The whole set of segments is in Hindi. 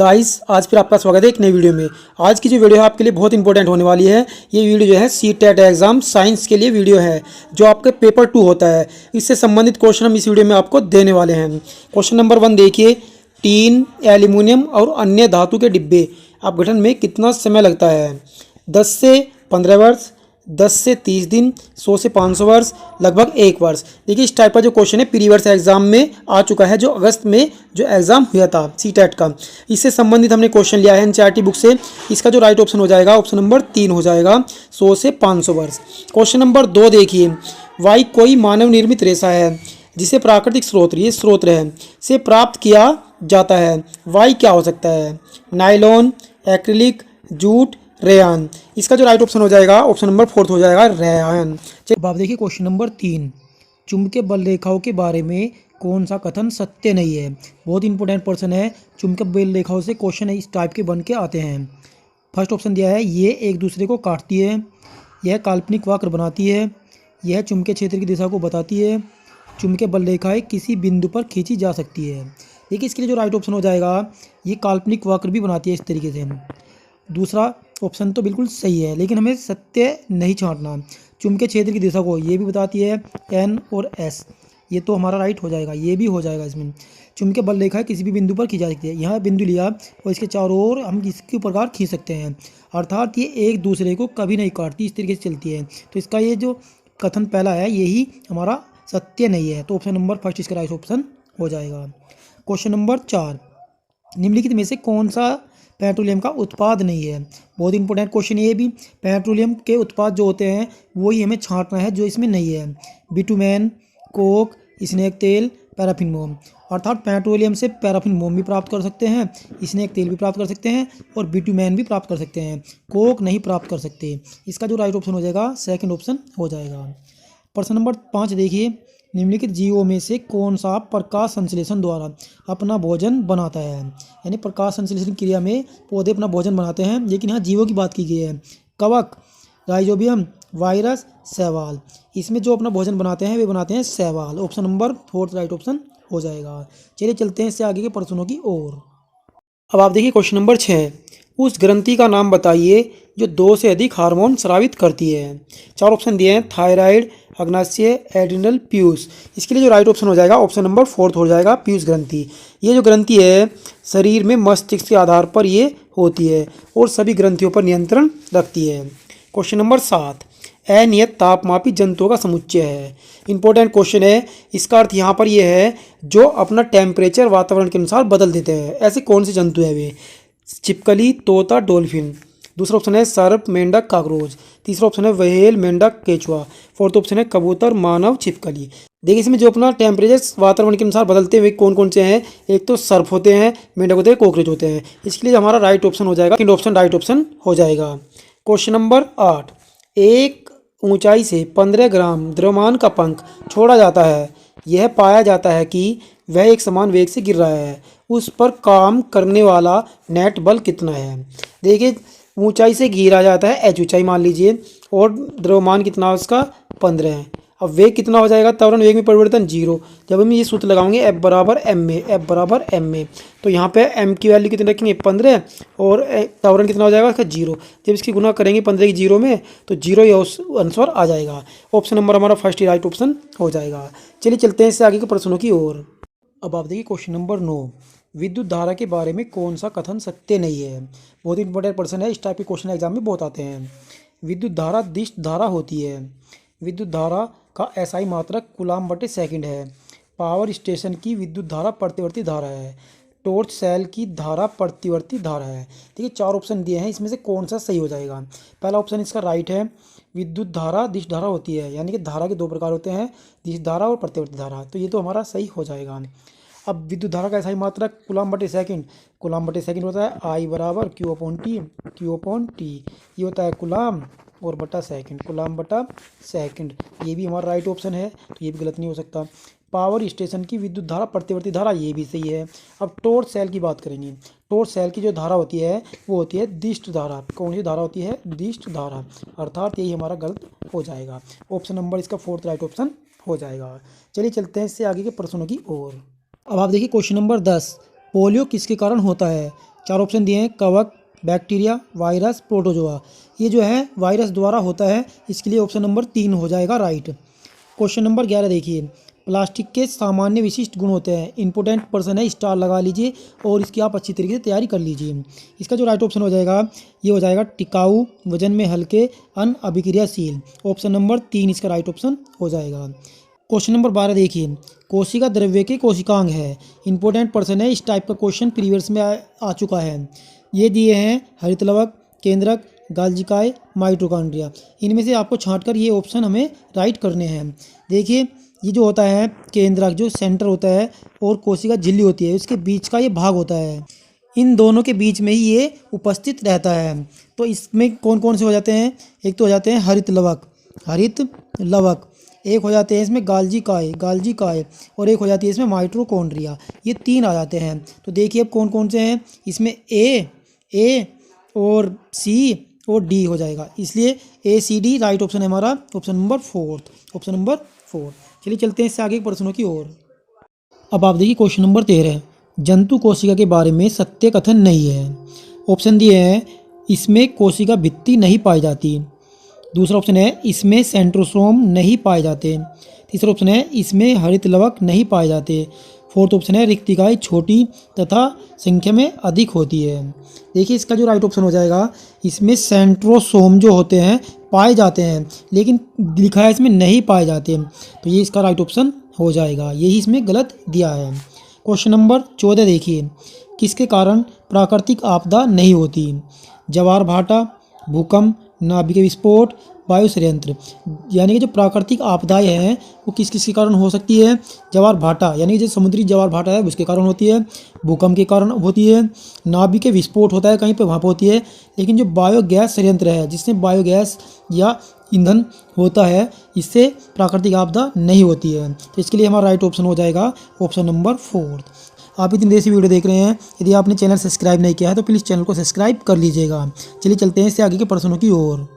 गाइस आज फिर आपका स्वागत है एक नई वीडियो में। आज की जो वीडियो है आपके लिए बहुत इंपॉर्टेंट होने वाली है। ये वीडियो जो है सीटेट एग्जाम साइंस के लिए वीडियो है, जो आपके पेपर 2 होता है। इससे संबंधित क्वेश्चन हम इस वीडियो में आपको देने वाले हैं। क्वेश्चन नंबर 1 देखिए, टीन, एल्यूमिनियम और अन्य धातु के डिब्बे अपघटन में कितना समय लगता है? 10 से 15 वर्ष, 10 से 30 दिन, 100 से 500 वर्ष, लगभग 1 वर्ष। देखिए इस टाइप का जो क्वेश्चन है प्रीवियस एग्जाम में आ चुका है, जो अगस्त में जो एग्जाम हुआ था सीटेट का। इससे संबंधित हमने क्वेश्चन लिया है एनसीईआरटी बुक से। इसका जो राइट ऑप्शन हो जाएगा ऑप्शन नंबर 3 हो जाएगा, 100 से 500 वर्ष। क्वेश्चन नंबर 2 देखिए, वाई कोई मानव निर्मित रेशा है जिसे प्राकृतिक स्रोत, ये स्रोत है, से प्राप्त किया जाता है। वाई क्या हो सकता है? Nylon, acrylic, jute, rayon. इसका जो राइट ऑप्शन हो जाएगा ऑप्शन नंबर 4 हो जाएगा, रेयान। अब आप देखिए क्वेश्चन नंबर 3, चुंबकीय बल रेखाओं के बारे में कौन सा कथन सत्य नहीं है? बहुत इंपॉर्टेंट पर्सन है। चुंबकीय बल रेखाओं से क्वेश्चन इस टाइप के बन के आते हैं। फर्स्ट ऑप्शन दिया है, ये एक दूसरे को काटती है, यह काल्पनिक वक्र बनाती है, यह चुंबकीय क्षेत्र की दिशा को बताती है, चुंबकीय बल रेखाएं किसी बिंदु पर खींची जा सकती है। देखिए इसके लिए जो राइट ऑप्शन हो जाएगा, ये काल्पनिक वक्र भी बनाती है इस तरीके से। दूसरा ऑप्शन तो बिल्कुल सही है, लेकिन हमें सत्य नहीं छांटना। चुंबकीय क्षेत्र की दिशा को ये भी बताती है, एन और एस, ये तो हमारा राइट हो जाएगा, ये भी हो जाएगा इसमें। चुंबकीय बल रेखा किसी भी बिंदु पर खींचा सकती है। यहाँ बिंदु लिया और इसके चारों ओर हम इसके प्रकार खींच सकते हैं, अर्थात ये एक दूसरे को कभी नहीं काटती, इस तरीके से चलती है। तो इसका ये जो कथन पहला है यही हमारा सत्य नहीं है, तो ऑप्शन नंबर फर्स्ट इसका राइट ऑप्शन हो जाएगा। क्वेश्चन नंबर 4, निम्नलिखित में से कौन सा पेट्रोलियम का उत्पाद नहीं है? बहुत इंपॉर्टेंट क्वेश्चन ये भी। पेट्रोलियम के उत्पाद जो होते हैं वही हमें छांटना है, जो इसमें नहीं है। बिटुमेन, कोक, स्नेक तेल, पैराफिन मोम। अर्थात पेट्रोलियम से पैराफिन मोम भी प्राप्त कर सकते हैं, स्नेक तेल भी प्राप्त कर सकते हैं और बिटुमेन भी प्राप्त कर सकते हैं, कोक नहीं प्राप्त कर सकते। इसका जो राइट ऑप्शन हो जाएगा सेकंड ऑप्शन हो जाएगा। प्रश्न नंबर 5 देखिए, निम्नलिखित जीवों में से कौन सा प्रकाश संश्लेषण द्वारा अपना भोजन बनाता है? यानी प्रकाश संश्लेषण क्रिया में पौधे अपना भोजन बनाते हैं, लेकिन यहाँ जीवों की बात की गई है। कवक, राइजोबियम, वायरस, शैवाल। इसमें जो अपना भोजन बनाते हैं वे बनाते हैं शैवाल। ऑप्शन नंबर 4 राइट ऑप्शन हो जाएगा। चलिए चलते हैं इससे आगे के प्रश्नों की ओर। अब आप देखिए क्वेश्चन नंबर 6, उस ग्रंथि का नाम बताइए जो 2 से अधिक हार्मोन स्रावित करती है। 4 ऑप्शन दिए हैं, थायराइड, अग्नाशय, एड्रिनल, पीयूष। इसके लिए जो राइट ऑप्शन हो जाएगा ऑप्शन नंबर 4 हो जाएगा, पीयूष ग्रंथि। ये जो ग्रंथि है शरीर में मस्तिष्क के आधार पर ये होती है और सभी ग्रंथियों पर नियंत्रण रखती है। क्वेश्चन नंबर 7, अनियत तापमापी जंतुओं का समुच्चय है। इंपॉर्टेंट क्वेश्चन है। इसका अर्थ यहाँ पर यह है जो अपना टेम्परेचर वातावरण के अनुसार बदल देते हैं। ऐसे कौन से जंतु हैं वे? छिपकली, तोता, डॉल्फिन। दूसरा ऑप्शन है सर्प, मेंढक, काकरोच। तीसरा ऑप्शन है व्हेल, मेंढक, केचुआ। फोर्थ ऑप्शन है कबूतर, मानव, छिपकली। देखिए इसमें जो अपना टेम्परेचर वातावरण के अनुसार बदलते हुए कौन कौन से हैं? एक तो सर्प होते हैं, मेंढक होते हैं, कॉकरोच होते हैं। इसके लिए हमारा राइट ऑप्शन हो जाएगा, सेकंड ऑप्शन राइट ऑप्शन हो जाएगा। क्वेश्चन नंबर 8, एक ऊंचाई से 15 ग्राम द्रव्यमान का पंख छोड़ा जाता है, यह पाया जाता है कि वह एक समान वेग से गिर रहा है, उस पर काम करने वाला नेट बल कितना है? देखिए ऊंचाई से गिरा जाता है, एच ऊंचाई मान लीजिए, और द्रव्यमान कितना है उसका 15 है। अब वेग कितना हो जाएगा? त्वरण वेग में परिवर्तन 0। जब हम ये सूत्र लगाएंगे एफ बराबर एम में, एफ बराबर एम में, तो यहाँ पे एम की वैल्यू कितनी रखेंगे? 15, और त्वरण कितना हो जाएगा इसका? 0। जब इसकी गुना करेंगे 15 की 0 में तो 0 ही आंसर आ जाएगा। ऑप्शन नंबर हमारा फर्स्ट ही राइट ऑप्शन हो जाएगा। चलिए चलते हैं इससे आगे के प्रश्नों की ओर। अब आप देखिए क्वेश्चन नंबर 9, विद्युत धारा के बारे में कौन सा कथन सत्य नहीं है? बहुत इंपॉर्टेंट प्रश्न है, इस टाइप के क्वेश्चन एग्जाम में बहुत आते हैं। विद्युत धारा दिष्ट धारा होती है। विद्युत धारा का एसआई मात्रक कूलाम/सेकंड है। पावर स्टेशन की विद्युत धारा प्रतिवर्ती धारा है। टॉर्च सेल की धारा प्रतिवर्ती धारा है। देखिए 4 ऑप्शन दिए हैं, इसमें से कौन सा सही हो जाएगा? पहला ऑप्शन इसका राइट है, विद्युत धारा दिष्ट धारा होती है, यानी कि धारा के 2 प्रकार होते हैं, दिष्ट धारा और प्रतिवर्ती धारा, तो ये तो हमारा सही हो जाएगा। अब विद्युत धारा का एसआई मात्रक कूलाम/सेकंड, कूलाम/सेकंड होता है आई बराबर Q upon T, Q upon T. ये होता है कूलाम और बटा सेकंड, कूलाम/सेकंड। ये भी हमारा राइट ऑप्शन है, तो ये भी गलत नहीं हो सकता। पावर स्टेशन की विद्युत धारा प्रतिवर्ती धारा, ये भी सही है। अब टॉर्च सेल की बात करेंगे। टॉर्च सेल की जो धारा होती है वो होती है दिष्ट धारा। कौन सी धारा होती है? दिष्ट धारा, अर्थात यही हमारा गलत हो जाएगा। ऑप्शन नंबर इसका 4 राइट ऑप्शन हो जाएगा। चलिए चलते हैं इससे आगे के प्रश्नों की ओर। अब आप देखिए क्वेश्चन नंबर 10, पोलियो किसके कारण होता है? चार ऑप्शन दिए हैं, कवक, बैक्टीरिया, वायरस, प्रोटोजोआ। ये जो है वायरस द्वारा होता है, इसके लिए ऑप्शन नंबर 3 हो जाएगा राइट। क्वेश्चन नंबर 11 देखिए, प्लास्टिक के सामान्य विशिष्ट गुण होते हैं। इंपॉर्टेंट पर्सन है, स्टार लगा लीजिए और इसकी आप अच्छी तरीके से तैयारी कर लीजिए। इसका जो राइट ऑप्शन हो जाएगा ये हो जाएगा टिकाऊ, वजन में हल्के, अनअभिक्रियाशील। ऑप्शन नंबर 3 इसका राइट ऑप्शन हो जाएगा। क्वेश्चन नंबर 12 देखिए, कोशिका द्रव्य के कोशिकांग है। इंपॉर्टेंट पर्सन है, इस टाइप का क्वेश्चन प्रीवियस में आ चुका है। ये दिए हैं हरित लवक, केंद्रक, गाल्जिकाय, माइटोकॉन्ड्रिया। इनमें से आपको छांटकर ये ऑप्शन हमें राइट करने हैं। देखिए ये जो होता है केंद्रक, जो सेंटर होता है, और कोशिका झिल्ली होती है, उसके बीच का ये भाग होता है। इन दोनों के बीच में ही ये उपस्थित रहता है। तो इसमें कौन कौन से हो जाते हैं? एक तो हो जाते हैं हरित लवक, एक हो जाते हैं इसमें गाल्जिकाय, और एक हो जाती है इसमें माइटोकॉन्ड्रिया। ये 3 आ जाते हैं। तो देखिए अब कौन कौन से हैं इसमें, ए और सी और डी हो जाएगा, इसलिए ACD राइट ऑप्शन है हमारा, ऑप्शन नंबर 4। चलिए चलते हैं इससे आगे के प्रश्नों की ओर। अब आप देखिए क्वेश्चन नंबर 13, जंतु कोशिका के बारे में सत्य कथन नहीं है। ऑप्शन दिए हैं, इसमें कोशिका भित्ति नहीं पाई जाती। दूसरा ऑप्शन है, इसमें सेंट्रोसोम नहीं पाए जाते। तीसरा ऑप्शन है, इसमें हरित लवक नहीं पाए जाते। फोर्थ ऑप्शन है, रिक्तिकाएँ छोटी तथा संख्या में अधिक होती है। देखिए इसका जो राइट ऑप्शन हो जाएगा, इसमें सेंट्रोसोम जो होते हैं पाए जाते हैं, लेकिन लिखा है इसमें नहीं पाए जाते, तो ये इसका राइट ऑप्शन हो जाएगा। यही इसमें गलत दिया है। क्वेश्चन नंबर 14 देखिए, किसके कारण प्राकृतिक आपदा नहीं होती? ज्वार भाटा, भूकंप, नाभिक विस्फोट, वायु षड्यंत्र। यानी कि जो प्राकृतिक आपदाएं हैं वो किस किस के कारण हो सकती है? ज्वार भाटा, यानी कि जो समुद्री ज्वार भाटा है उसके कारण होती है, भूकंप के कारण होती है, नाभिक विस्फोट होता है कहीं पे, वहाँ पर होती है। लेकिन जो बायोगैस षड्यंत्र है, जिसमें बायोगैस या ईंधन होता है, इससे प्राकृतिक आपदा नहीं होती है। तो इसके लिए हमारा राइट ऑप्शन हो जाएगा ऑप्शन नंबर 4। आप इतनी देर से वीडियो देख रहे हैं, यदि आपने चैनल सब्सक्राइब नहीं किया है तो प्लीज़ चैनल को सब्सक्राइब कर लीजिएगा। चलिए चलते हैं इससे आगे के प्रश्नों की ओर।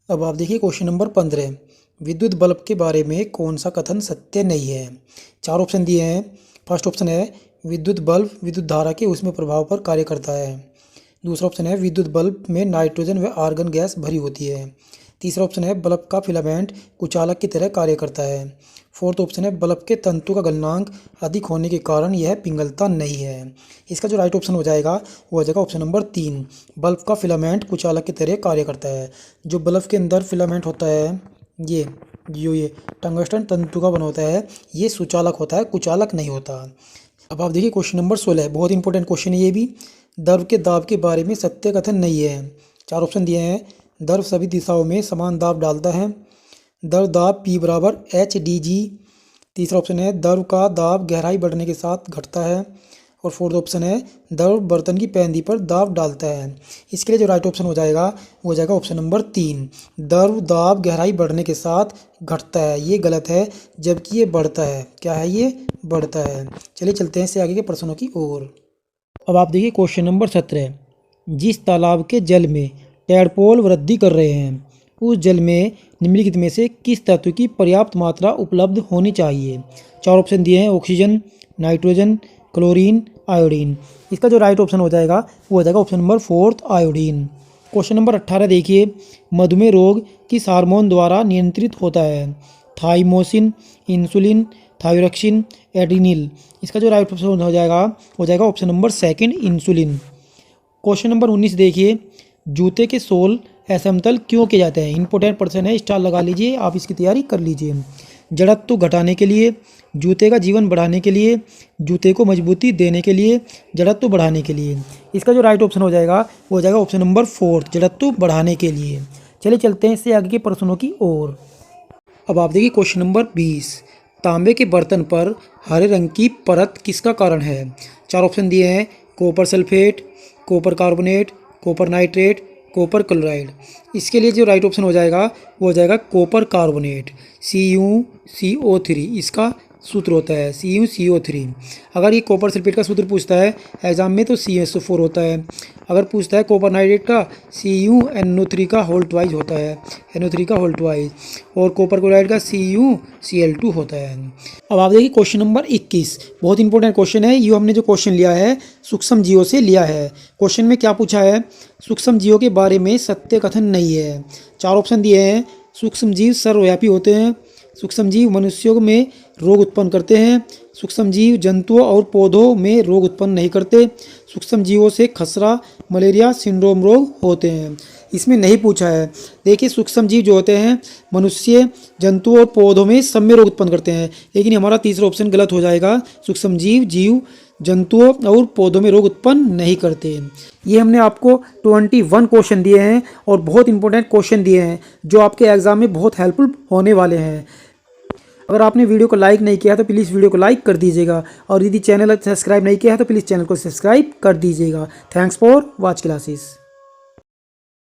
अब आप देखिए क्वेश्चन नंबर 15, विद्युत बल्ब के बारे में कौन सा कथन सत्य नहीं है? 4 ऑप्शन दिए हैं। फर्स्ट ऑप्शन है, विद्युत बल्ब विद्युत धारा के उसमें प्रभाव पर कार्य करता है। दूसरा ऑप्शन है, विद्युत बल्ब में नाइट्रोजन व आर्गन गैस भरी होती है। तीसरा ऑप्शन है, बल्ब का फिलामेंट कुचालक की तरह कार्य करता है। फोर्थ ऑप्शन है, बल्ब के तंतु का गलनांक अधिक होने के कारण यह पिघलता नहीं है। इसका जो राइट ऑप्शन हो जाएगा वो हो जाएगा ऑप्शन नंबर 3, बल्ब का फिलामेंट कुचालक की तरह कार्य करता है। जो बल्ब के अंदर फिलामेंट होता है, ये टंगस्टन तंतु का बना होता है, ये सुचालक होता है, कुचालक नहीं होता। अब आप देखिए क्वेश्चन नंबर 16, बहुत इंपॉर्टेंट क्वेश्चन है ये भी। द्रव के दाब के बारे में सत्य कथन नहीं है। 4 ऑप्शन दिए हैं। द्रव सभी दिशाओं में समान दाब डालता है। द्रव दाब P बराबर HdG। तीसरा ऑप्शन है, द्रव का दाब गहराई बढ़ने के साथ घटता है। और फोर्थ ऑप्शन है, द्रव बर्तन की पैंदी पर दाब डालता है। इसके लिए जो राइट ऑप्शन हो जाएगा वो हो जाएगा ऑप्शन नंबर 3, द्रव दाब गहराई बढ़ने के साथ घटता है। ये गलत है, जबकि ये बढ़ता है। क्या है? ये बढ़ता है। चलिए चलते हैं इससे आगे के प्रश्नों की ओर। अब आप देखिए क्वेश्चन नंबर 17, जिस तालाब के जल में टैडपोल वृद्धि कर रहे हैं उस जल में निम्नलिखित में से किस तत्व की पर्याप्त मात्रा उपलब्ध होनी चाहिए? 4 ऑप्शन दिए हैं, ऑक्सीजन, नाइट्रोजन, क्लोरीन, आयोडीन। इसका जो राइट ऑप्शन हो जाएगा वो हो जाएगा option number 4 iodine. Question number 18 देखिए, मधुमेह रोग किस हार्मोन द्वारा नियंत्रित होता है? Thymosin, insulin, thyroxine, adrenal. इसका जो राइट ऑप्शन हो जाएगा option number 2 insulin. Question number 19 देखिए, जूते के सोल असमतल क्यों किए जाते हैं? इंपॉर्टेंट पर्सन है, स्टार लगा लीजिए, आप इसकी तैयारी कर लीजिए। जड़त्व घटाने के लिए, जूते का जीवन बढ़ाने के लिए, जूते को मजबूती देने के लिए, जड़त्व बढ़ाने के लिए। इसका जो राइट ऑप्शन हो जाएगा वो हो जाएगा ऑप्शन नंबर 4 जड़त्व बढ़ाने के लिए। चलिए चलते हैं इससे आगे के प्रश्नों की ओर। अब आप देखिए क्वेश्चन नंबर 20, तांबे के बर्तन पर हरे रंग की परत किसका कारण है? 4 ऑप्शन दिए हैं, copper sulphate, copper carbonate, copper nitrate, copper chloride. इसके लिए जो राइट ऑप्शन हो जाएगा वो हो जाएगा कॉपर कार्बोनेट, CuCO3 इसका सूत्र होता है CuCO3। अगर ये कॉपर सल्फेट का सूत्र पूछता है एग्जाम में तो CuSO4 होता है। अगर पूछता है कॉपर नाइट्रेट का CuNO3 का होल ट्वाइज होता है, NO3 का होल ट्वाइज। और कॉपर क्लोराइड का CuCl2 होता है। अब आप देखिए क्वेश्चन नंबर 21, बहुत इंपॉर्टेंट क्वेश्चन है। ये हमने जो क्वेश्चन लिया है सूक्ष्म जीवों से लिया है। क्वेश्चन में क्या पूछा है, सूक्ष्म जीवों के बारे में सत्य कथन नहीं है। 4 ऑप्शन दिए हैं। सूक्ष्म जीव सर्वव्यापी होते हैं, सूक्ष्म जीव मनुष्यों में रोग उत्पन्न करते हैं, सूक्ष्म जीव जंतुओं और पौधों में रोग उत्पन्न नहीं करते, सूक्ष्म जीवों से खसरा, मलेरिया, सिंड्रोम रोग होते हैं। इसमें नहीं पूछा है। देखिए सूक्ष्म जीव जो होते हैं मनुष्य, जंतु और पौधों में सब में रोग उत्पन्न करते हैं, लेकिन हमारा तीसरा ऑप्शन गलत हो जाएगा। सूक्ष्म जीव जंतुओं और पौधों में रोग उत्पन्न नहीं करते। ये हमने आपको 21 क्वेश्चन दिए हैं और बहुत इंपॉर्टेंट क्वेश्चन दिए हैं जो आपके एग्जाम में बहुत हेल्पफुल होने वाले हैं। अगर आपने वीडियो को लाइक नहीं किया तो प्लीज़ वीडियो को लाइक कर दीजिएगा, और यदि चैनल सब्सक्राइब नहीं किया है तो प्लीज़ चैनल को सब्सक्राइब कर दीजिएगा। Thanks for watch classes.